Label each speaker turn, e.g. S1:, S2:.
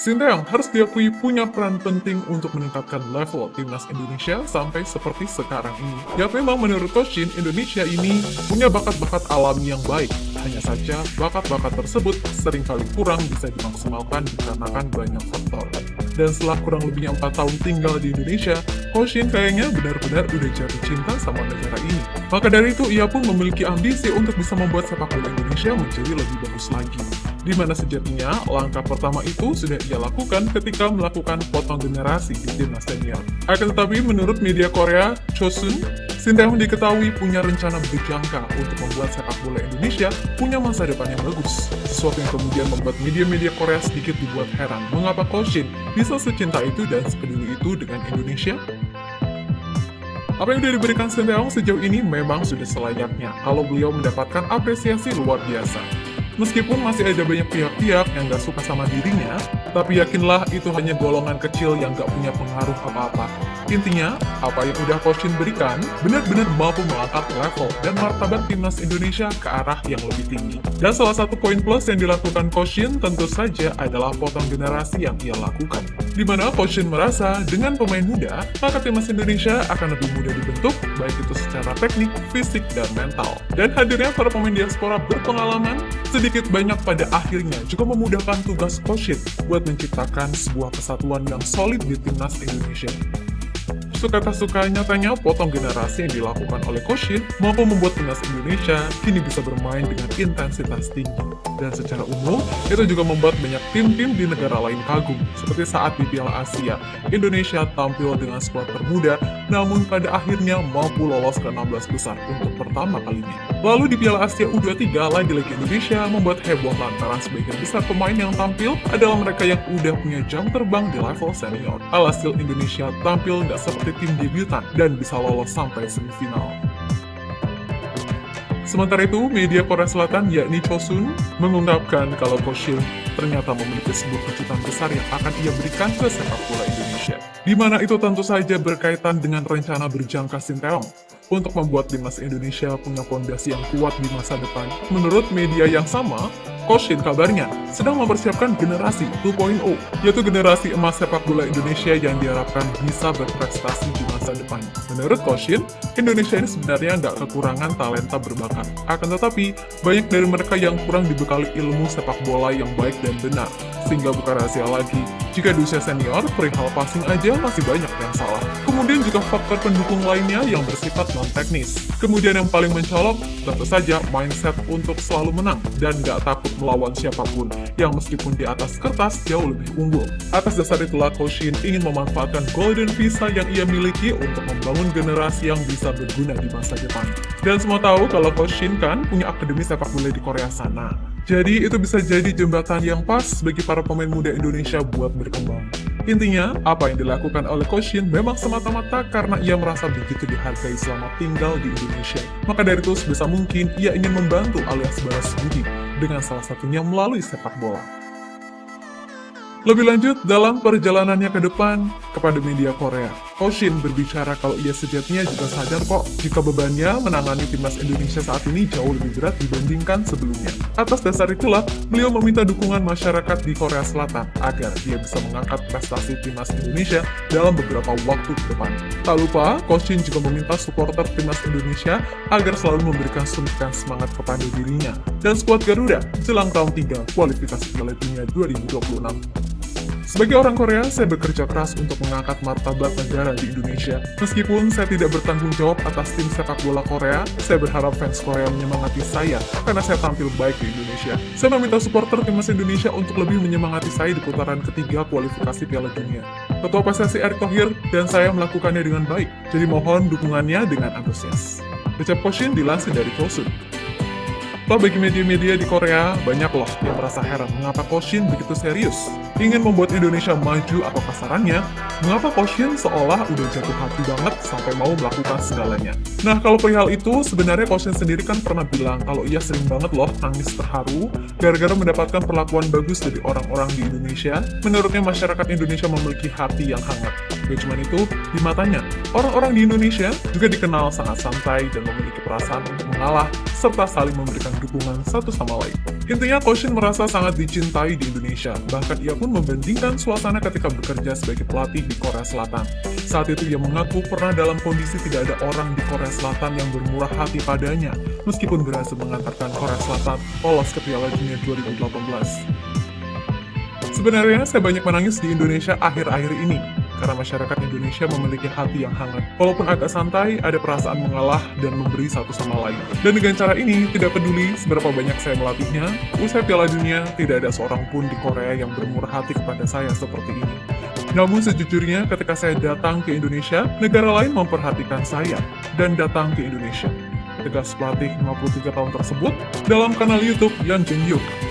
S1: Sinteyong harus diakui punya peran penting untuk meningkatkan level timnas Indonesia sampai seperti sekarang ini. Ya memang menurut Coach Shin, Indonesia ini punya bakat-bakat alami yang baik. Hanya saja bakat-bakat tersebut seringkali kurang bisa dimaksimalkan dikarenakan banyak faktor. Dan setelah kurang lebihnya 4 tahun tinggal di Indonesia, Coach Shin kayaknya benar-benar udah jatuh cinta sama negara ini. Maka dari itu ia pun memiliki ambisi untuk bisa membuat sepak bola Indonesia menjadi lebih bagus lagi. Di mana sejatinya langkah pertama itu sudah ia lakukan ketika melakukan potong generasi di timnas senior. Akan tetapi menurut media Korea, Chosun, Sinteyong diketahui punya rencana berjangka untuk membuat sepak bola Indonesia punya masa depan yang bagus. Sesuatu yang kemudian membuat media-media Korea sedikit dibuat heran mengapa Coach Shin bisa secinta itu dan sepeduli itu dengan Indonesia. Apa yang sudah diberikan Sinteyong sejauh ini memang sudah selayaknya kalau beliau mendapatkan apresiasi luar biasa. Meskipun masih ada banyak pihak-pihak yang gak suka sama dirinya, tapi yakinlah itu hanya golongan kecil yang gak punya pengaruh apa-apa. Intinya, apa yang udah Coach Shin berikan benar-benar mampu mengangkat level dan martabat timnas Indonesia ke arah yang lebih tinggi. Dan salah satu poin plus yang dilakukan Coach Shin tentu saja adalah potong generasi yang ia lakukan. Di mana Coach Shin merasa dengan pemain muda, maka timnas Indonesia akan lebih mudah dibentuk, baik itu secara teknik, fisik, dan mental. Dan hadirnya para pemain diaspora berpengalaman, sedikit banyak pada akhirnya juga memudahkan tugas Coach Shin buat menciptakan sebuah kesatuan yang solid di timnas Indonesia. Suka tak suka nyatanya potong generasi yang dilakukan oleh Coach Shin mampu membuat timnas Indonesia kini bisa bermain dengan intensitas tinggi. Dan secara umum, itu juga membuat banyak tim-tim di negara lain kagum. Seperti saat di Piala Asia, Indonesia tampil dengan skuad termuda, namun pada akhirnya mampu lolos ke 16 besar untuk pertama kalinya. Lalu di Piala Asia U23, lagi-lagi Indonesia membuat heboh lantaran sebagian besar pemain yang tampil adalah mereka yang udah punya jam terbang di level senior. Alhasil Indonesia tampil nggak seperti tim debutan dan bisa lolos sampai semifinal. Sementara itu, media Korea Selatan yakni Chosun mengungkapkan kalau Coach Shin ternyata memiliki sebuah kejutan besar yang akan ia berikan ke sepak bola Indonesia. Di mana itu tentu saja berkaitan dengan rencana berjangka Sinteyong untuk membuat timnas Indonesia punya fondasi yang kuat di masa depan. Menurut media yang sama, Coach Shin kabarnya sedang mempersiapkan generasi 2.0, yaitu generasi emas sepak bola Indonesia yang diharapkan bisa berprestasi di masa depan. Menurut Coach Shin, Indonesia ini sebenarnya nggak kekurangan talenta berbakat. Akan tetapi, banyak dari mereka yang kurang dibekali ilmu sepak bola yang baik dan benar. Sehingga bukan rahasia lagi, jika di usia senior, perihal passing aja masih banyak yang salah. Kemudian juga faktor pendukung lainnya yang bersifat non-teknis. Kemudian yang paling mencolok, tentu saja mindset untuk selalu menang dan nggak takut melawan siapapun, yang meskipun di atas kertas jauh lebih unggul. Atas dasar itulah Coach Shin ingin memanfaatkan golden visa yang ia miliki untuk membangun generasi yang bisa berguna di masa depan. Dan semua tahu kalau Coach Shin kan punya akademi sepak bola di Korea sana. Jadi itu bisa jadi jembatan yang pas bagi para pemain muda Indonesia buat berkembang. Intinya, apa yang dilakukan oleh Coach Shin memang semata-mata karena ia merasa begitu dihargai selama tinggal di Indonesia. Maka dari itu sebisa mungkin ia ingin membantu alias balas budi dengan salah satunya melalui sepak bola. Lebih lanjut, dalam perjalanannya ke depan kepada media Korea, Coach Shin berbicara kalau ia sejatinya juga sadar kok jika bebannya menangani timnas Indonesia saat ini jauh lebih berat dibandingkan sebelumnya. Atas dasar itulah, beliau meminta dukungan masyarakat di Korea Selatan agar dia bisa mengangkat prestasi timnas Indonesia dalam beberapa waktu ke depan. Tak lupa, Coach Shin juga meminta supporter timnas Indonesia agar selalu memberikan suntikan semangat kepada dirinya dan skuad Garuda jelang tahun 3 kualifikasi Piala Dunia 2026. Sebagai orang Korea, saya bekerja keras untuk mengangkat martabat negara di Indonesia. Meskipun saya tidak bertanggung jawab atas tim sepak bola Korea, saya berharap fans Korea menyemangati saya karena saya tampil baik di Indonesia. Saya meminta supporter timnas Indonesia untuk lebih menyemangati saya di putaran ketiga kualifikasi Piala Dunia. Ketua PSSI Erick Thohir dan saya melakukannya dengan baik, jadi mohon dukungannya dengan antusias. Ucap Coach Shin dilansir dari Chosun. Toh bagi media-media di Korea, banyak loh yang merasa heran mengapa Coach Shin begitu serius ingin membuat Indonesia maju atau kasarannya, mengapa Coach Shin seolah udah jatuh hati banget sampai mau melakukan segalanya. Nah, kalau perihal itu, sebenarnya Coach Shin sendiri kan pernah bilang kalau ia sering banget loh nangis terharu gara-gara mendapatkan perlakuan bagus dari orang-orang di Indonesia. Menurutnya masyarakat Indonesia memiliki hati yang hangat. Gak cuma itu, di matanya, orang-orang di Indonesia juga dikenal sangat santai dan memiliki perasaan untuk mengalah serta saling memberikan dukungan satu sama lain. Intinya, Coach Shin merasa sangat dicintai di Indonesia. Bahkan ia pun membandingkan suasana ketika bekerja sebagai pelatih di Korea Selatan. Saat itu ia mengaku pernah dalam kondisi tidak ada orang di Korea Selatan yang bermurah hati padanya, meskipun berhasil mengantarkan Korea Selatan lolos ke Piala Dunia 2018. Sebenarnya saya banyak menangis di Indonesia akhir-akhir ini, karena masyarakat Indonesia memiliki hati yang hangat. Walaupun agak santai, ada perasaan mengalah dan memberi satu sama lain. Dan dengan cara ini, tidak peduli seberapa banyak saya melatihnya, usai Piala Dunia, tidak ada seorang pun di Korea yang bermurah hati kepada saya seperti ini. Namun sejujurnya, ketika saya datang ke Indonesia, negara lain memperhatikan saya dan datang ke Indonesia. Tegas pelatih 53 tahun tersebut dalam kanal YouTube Yan Jung Yuk.